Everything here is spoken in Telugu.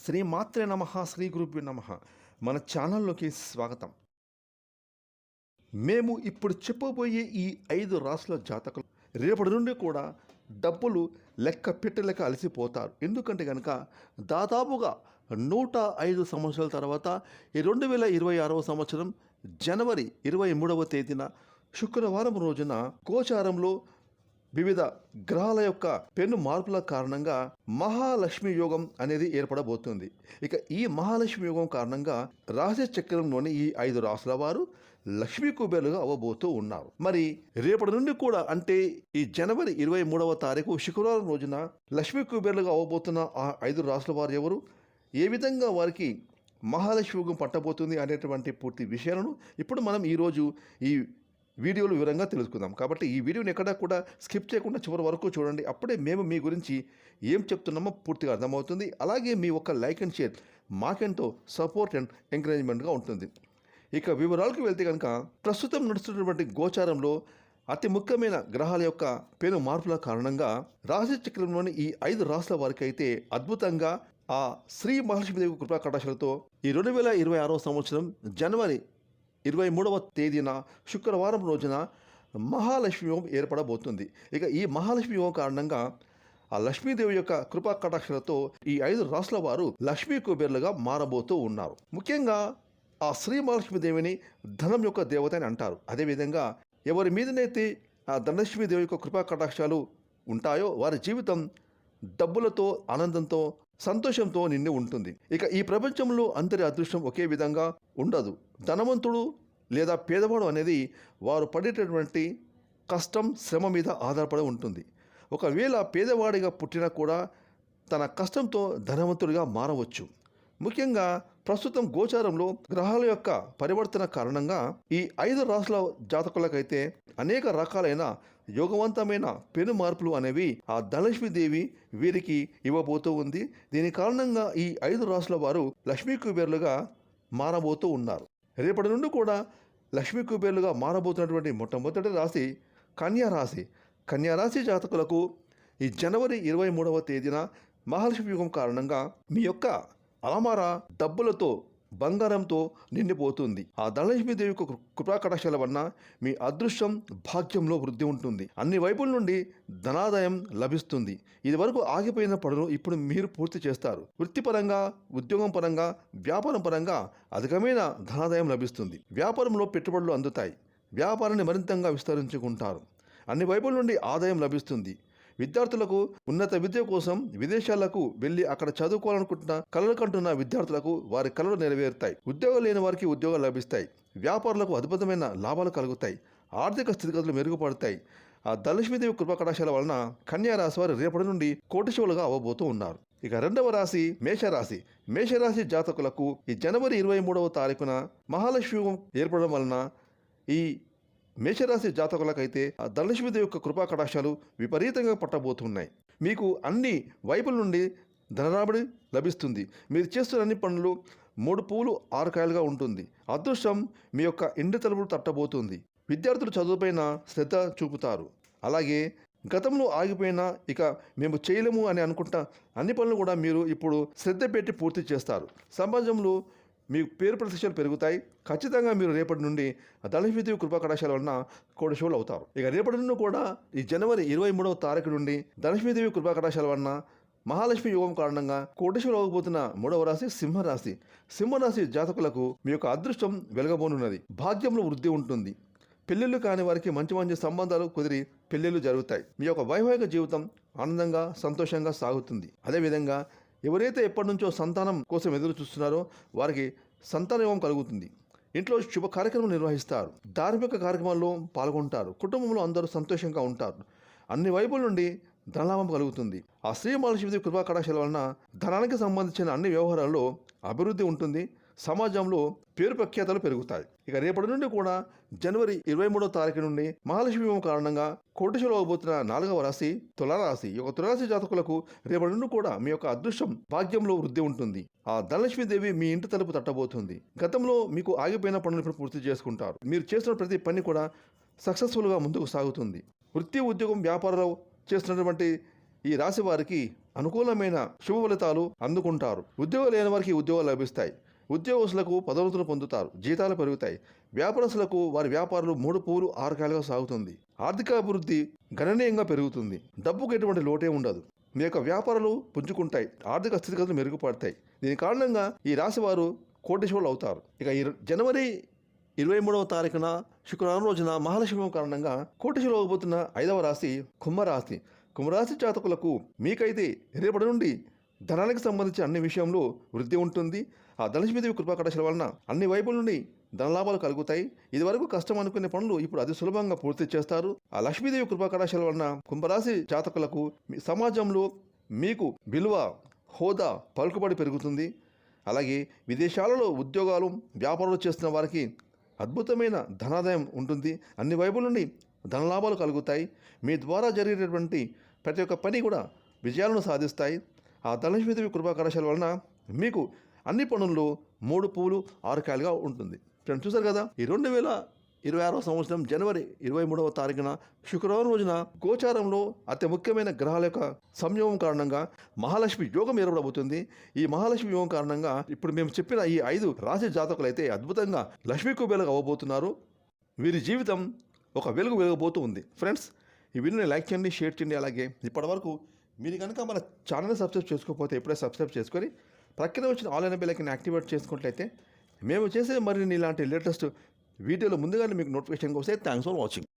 శ్రీమాత్రే నమః, శ్రీ గురుభ్యో నమః. మన ఛానల్లోకి స్వాగతం. మేము ఇప్పుడు చెప్పబోయే ఈ 5 రాసుల జాతకులు రేపటి నుండి కూడా డబ్బులు లెక్క పెట్టలేక అలసిపోతారు. ఎందుకంటే కనుక దాదాపుగా 105 సంవత్సరాల తర్వాత ఈ 2026వ సంవత్సరం జనవరి 23వ తేదీన శుక్రవారం రోజున గోచారంలో వివిధ గ్రహాల యొక్క పెను మార్పుల కారణంగా మహాలక్ష్మి యోగం అనేది ఏర్పడబోతుంది. ఇక ఈ మహాలక్ష్మి యోగం కారణంగా రాశి చక్రంలోని ఈ 5 రాశుల వారు లక్ష్మీ కుబేరులుగా అవ్వబోతూ ఉన్నారు. మరి రేపటి నుండి కూడా అంటే ఈ జనవరి 23వ తారీఖు శుక్రవారం రోజున లక్ష్మీ కుబేరులుగా అవ్వబోతున్న ఆ 5 రాశుల వారు ఎవరు, ఏ విధంగా వారికి మహాలక్ష్మి యోగం పట్టబోతుంది అనేటువంటి పూర్తి విషయాలను ఇప్పుడు మనం ఈరోజు ఈ వీడియోలు వివరంగా తెలుసుకుందాం. కాబట్టి ఈ వీడియోని ఎక్కడా కూడా స్కిప్ చేయకుండా చివరి వరకు చూడండి. అప్పుడే మేము మీ గురించి ఏం చెప్తున్నామో పూర్తిగా అర్థమవుతుంది. అలాగే మీ ఒక్క లైక్ అండ్ షేర్ మాకెంతో సపోర్ట్ అండ్ ఎంకరేజ్మెంట్గా ఉంటుంది. ఇక వివరాలకు వెళ్తే కనుక ప్రస్తుతం నడుస్తున్నటువంటి గోచారంలో అతి ముఖ్యమైన గ్రహాల యొక్క పెను మార్పుల కారణంగా రాశి చక్రంలోని ఈ 5 రాశుల వారికి అయితే అద్భుతంగా ఆ శ్రీ మహాలక్ష్మీదేవి కృపా కటాక్షలతో ఈ 2026వ సంవత్సరం జనవరి 23వ తేదీన శుక్రవారం రోజున మహాలక్ష్మి యోగం ఏర్పడబోతుంది. ఇక ఈ మహాలక్ష్మి యోగం కారణంగా ఆ లక్ష్మీదేవి యొక్క కృపా కటాక్షలతో ఈ 5 రాశుల వారు లక్ష్మీ కుబేరులుగా మారబోతూ ఉన్నారు. ముఖ్యంగా ఆ శ్రీ మహాలక్ష్మీదేవిని ధనం యొక్క దేవత అని అంటారు. అదేవిధంగా ఎవరి మీదనైతే ఆ ధనలక్ష్మీదేవి యొక్క కృపా కటాక్షాలు ఉంటాయో వారి జీవితం డబ్బులతో, ఆనందంతో, సంతోషంతో నిండి ఉంటుంది. ఇక ఈ ప్రపంచంలో అందరి అదృష్టం ఒకే విధంగా ఉండదు. ధనవంతుడు లేదా పేదవాడు అనేది వారు పడేటటువంటి కష్టం, శ్రమ మీద ఆధారపడి ఉంటుంది. ఒకవేళ పేదవాడిగా పుట్టినా కూడా తన కష్టంతో ధనవంతుడిగా మారవచ్చు. ముఖ్యంగా ప్రస్తుతం గోచారంలో గ్రహాల యొక్క పరివర్తన కారణంగా ఈ 5 రాశుల జాతకులకైతే అనేక రకాలైన యోగవంతమైన పెను మార్పులు అనేవి ఆ ధనలక్ష్మీదేవి వీరికి ఇవ్వబోతూ ఉంది. దీని కారణంగా ఈ 5 రాశుల వారు లక్ష్మీ కుబేరులుగా మారబోతూ ఉన్నారు. రేపటి నుండి కూడా లక్ష్మీ కుబేరులుగా మారబోతున్నటువంటి మొట్టమొదటి రాశి కన్యా రాశి. కన్యా రాశి జాతకులకు ఈ జనవరి 23వ తేదీన మహాలక్ష్మి యోగం కారణంగా మీ యొక్క అలమార డబ్బులతో, బంగారంతో నిండిపోతుంది. ఆ ధనలక్ష్మీదేవి కృపా కటాక్షాల వలన మీ అదృష్టం, భాగ్యంలో వృద్ధి ఉంటుంది. అన్ని వైపుల నుండి ధనాదాయం లభిస్తుంది. ఇది వరకు ఆగిపోయిన పనులు ఇప్పుడు మీరు పూర్తి చేస్తారు. వృత్తిపరంగా, ఉద్యోగం పరంగా, వ్యాపారం పరంగా అధికమైన ధనాదాయం లభిస్తుంది. వ్యాపారంలో పెట్టుబడులు అందుతాయి. వ్యాపారాన్ని మరింతగా విస్తరించుకుంటారు. అన్ని వైపుల నుండి ఆదాయం లభిస్తుంది. విద్యార్థులకు ఉన్నత విద్య కోసం విదేశాలకు వెళ్లి అక్కడ చదువుకోవాలనుకుంటున్న కలలు కంటున్న విద్యార్థులకు వారి కలలు నెరవేరుతాయి. ఉద్యోగం లేని వారికి ఉద్యోగాలు లభిస్తాయి. వ్యాపారులకు అద్భుతమైన లాభాలు కలుగుతాయి. ఆర్థిక స్థితిగతులు మెరుగుపడతాయి. ఆ ధనలక్ష్మీదేవి కృపా కటాక్షాల వలన కన్యా రాశి వారు రేపటి నుండి కోటీశ్వరులుగా అవ్వబోతూ ఉన్నారు. ఇక రెండవ రాశి మేషరాశి. మేషరాశి జాతకులకు ఈ జనవరి 23వ తారీఖున మహాలక్ష్మి యోగం ఏర్పడడం వలన ఈ మేషరాశి జాతకులకైతే ఆ ధనలక్ష్మీదేవి యొక్క కృపా కటాక్షాలు విపరీతంగా పట్టబోతున్నాయి. మీకు అన్ని వైపుల నుండి ధనరాబడి లభిస్తుంది. మీరు చేస్తున్న అన్ని పనులు 3 పువ్వులు 6 కాయలుగా ఉంటుంది. అదృష్టం మీ యొక్క ఇంటి తలుపులు తట్టబోతుంది. విద్యార్థులు చదువుపైన శ్రద్ధ చూపుతారు. అలాగే గతంలో ఆగిపోయినా ఇక మేము చేయలేము అని అనుకుంటా అన్ని పనులు కూడా మీరు ఇప్పుడు శ్రద్ధ పెట్టి పూర్తి చేస్తారు. సమాజంలో మీ పేరు ప్రతిష్టలు పెరుగుతాయి. ఖచ్చితంగా మీరు రేపటి నుండి ధనలక్ష్మీదేవి కృపా కటాక్షాల వలన కోటీశ్వరులు అవుతారు. ఇక రేపటి నుండి కూడా ఈ జనవరి 23వ తారీఖు నుండి ధనలక్ష్మీదేవి కృపా కటాక్షాల వలన మహాలక్ష్మి యోగం కారణంగా కోటీశ్వరులు అవ్వబోతున్న 3వ రాశి సింహరాశి. సింహరాశి జాతకులకు మీ యొక్క అదృష్టం వెలగబోనున్నది. భాగ్యంలో వృద్ధి ఉంటుంది. పెళ్ళిళ్ళు కాని వారికి మంచి మంచి సంబంధాలు కుదిరి పెళ్ళిళ్ళు జరుగుతాయి. మీ యొక్క వైవాహిక జీవితం ఆనందంగా, సంతోషంగా సాగుతుంది. అదేవిధంగా ఎవరైతే ఎప్పటి నుంచో సంతానం కోసం ఎదురు చూస్తున్నారో వారికి సంతాన యోగం కలుగుతుంది. ఇంట్లో శుభ కార్యక్రమం నిర్వహిస్తారు. ధార్మిక కార్యక్రమాల్లో పాల్గొంటారు. కుటుంబంలో అందరూ సంతోషంగా ఉంటారు. అన్ని వైపుల నుండి ధనలాభం కలుగుతుంది. ఆ శ్రీ మహాలక్ష్మీదేవి కృపా కటాక్షాల వలన ధనానికి సంబంధించిన అన్ని వ్యవహారాల్లో అభివృద్ధి ఉంటుంది. సమాజంలో పేరు ప్రఖ్యాతలు పెరుగుతాయి. ఇక రేపటి నుండి కూడా జనవరి 23వ తారీఖు నుండి మహాలక్ష్మి యోగం కారణంగా కోటీశ్వరులు అవ్వబోతున్న 4వ రాశి తులారాశి. ఈ యొక్క తులారాశి జాతకులకు రేపటి నుండి కూడా మీ యొక్క అదృష్టం, భాగ్యంలో వృద్ధి ఉంటుంది. ఆ ధనలక్ష్మీదేవి మీ ఇంటి తలుపు తట్టబోతుంది. గతంలో మీకు ఆగిపోయిన పనులు ఇప్పుడు పూర్తి చేసుకుంటారు. మీరు చేస్తున్న ప్రతి పని కూడా సక్సెస్ఫుల్గా ముందుకు సాగుతుంది. వృత్తి, ఉద్యోగం, వ్యాపారాలు చేస్తున్నటువంటి ఈ రాశి వారికి అనుకూలమైన శుభ ఫలితాలు అందుకుంటారు. ఉద్యోగాలు లేని వారికి ఉద్యోగాలు లభిస్తాయి. ఉద్యోగస్తులకు పదోన్నతులు పొందుతారు. జీతాలు పెరుగుతాయి. వ్యాపారస్తులకు వారి వ్యాపారాలు 3 పూలు 6 కాయలుగా సాగుతుంది. ఆర్థిక అభివృద్ధి గణనీయంగా పెరుగుతుంది. డబ్బుకు ఎటువంటి లోటే ఉండదు. మీ యొక్క వ్యాపారాలు పుంజుకుంటాయి. ఆర్థిక స్థితిగతులు మెరుగుపడతాయి. దీని కారణంగా ఈ రాశి వారు కోటీశ్వరులు అవుతారు. ఇక జనవరి 23వ తారీఖున శుక్రవారం రోజున మహాలక్ష్మి కారణంగా కోటీశ్వరులు అవబోతున్న 5వ రాశి కుంభరాశి. కుంభరాశి జాతకులకు మీకైతే రేపటి నుండి ధనానికి సంబంధించి అన్ని విషయంలో వృద్ధి ఉంటుంది. ఆ ధనలక్ష్మీదేవి కృపాకటాక్షల వలన అన్ని వైపుల నుండి ధనలాభాలు కలుగుతాయి. ఇదివరకు కష్టం అనుకునే పనులు ఇప్పుడు అతి సులభంగా పూర్తి చేస్తారు. ఆ లక్ష్మీదేవి కృపాకటాక్షల వలన కుంభరాశి జాతకులకు సమాజంలో మీకు విలువ, హోదా, పలుకుబడి పెరుగుతుంది. అలాగే విదేశాలలో ఉద్యోగాలు, వ్యాపారాలు చేస్తున్న వారికి అద్భుతమైన ధనాదాయం ఉంటుంది. అన్ని వైపుల నుండి ధనలాభాలు కలుగుతాయి. మీ ద్వారా జరిగేటటువంటి ప్రతి ఒక్క పని కూడా విజయాలను సాధిస్తాయి. ఆ ధనలక్ష్మీదేవి కృపాకటాక్షల వలన మీకు అన్ని పనుల్లో 3 పూలు 6 కాయలుగా ఉంటుంది. ఫ్రెండ్స్, చూసారు కదా, ఈ 2026వ సంవత్సరం జనవరి 23వ తారీఖున శుక్రవారం రోజున గోచారంలో అతి ముఖ్యమైన గ్రహాల యొక్క సంయోగం కారణంగా మహాలక్ష్మి యోగం ఏర్పడబోతుంది. ఈ మహాలక్ష్మి యోగం కారణంగా ఇప్పుడు మేము చెప్పిన ఈ 5 రాశి జాతకులైతే అద్భుతంగా లక్ష్మీ కుబేరులుగా అవ్వబోతున్నారు. వీరి జీవితం ఒక వెలుగు వెలగబోతూ ఉంది. ఫ్రెండ్స్, ఈ వీడియోని లైక్ చేయండి, షేర్ చేయండి. అలాగే ఇప్పటివరకు మీరు కనుక మన ఛానల్ని సబ్స్క్రైబ్ చేసుకోకపోతే ఇప్పుడే సబ్స్క్రైబ్ చేసుకొని ప్రక్కన వచ్చిన ఆల్ అనే బెల్ ఐకాన్ యాక్టివేట్ చేసుకున్నట్లయితే మేము చేసే మరిన్ని ఇలాంటి లేటెస్ట్ వీడియోలు ముందుగానే మీకు నోటిఫికేషన్ వస్తాయి. Thanks for watching.